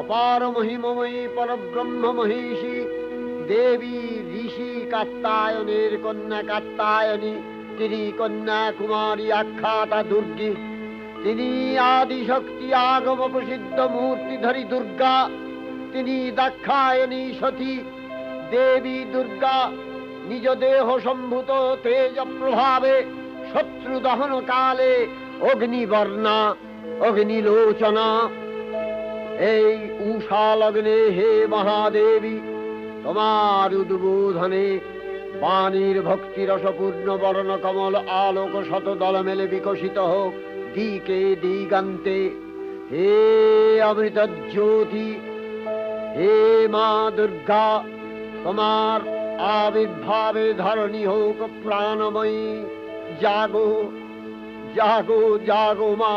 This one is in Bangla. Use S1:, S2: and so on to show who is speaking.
S1: অপার মহিমময়ী পরব্রহ্ম মহিষী দেবী ঋষি কাত্তায়নের কন্যা কাত্তায়নী, তিনি কন্যাকুমারী আখ্যাতা দুর্গী, তিনি আদিশক্তি আগম প্রসিদ্ধ মূর্তিধরী দুর্গা, তিনি দাক্ষায়ণী সতী। দেবী দুর্গা নিজ দেহ সম্ভূত তেজ প্রভাবে শত্রু দহন কালে অগ্নিবর্ণা অগ্নিলোচনা। এই উষা লগ্নে হে মহাদেবী, তোমার উদ্বোধনে বাণীর ভক্তি রসপূর্ণ বর্ণ কমল আলোক শত দল মেলে বিকশিত হোক দিকে দিগান্তে। হে অমৃত জ্যোতি, হে মা দুর্গা, তোমার আবির্ভাবে ধরণী হোক প্রাণময়ী। জাগো জাগো জাগো মা।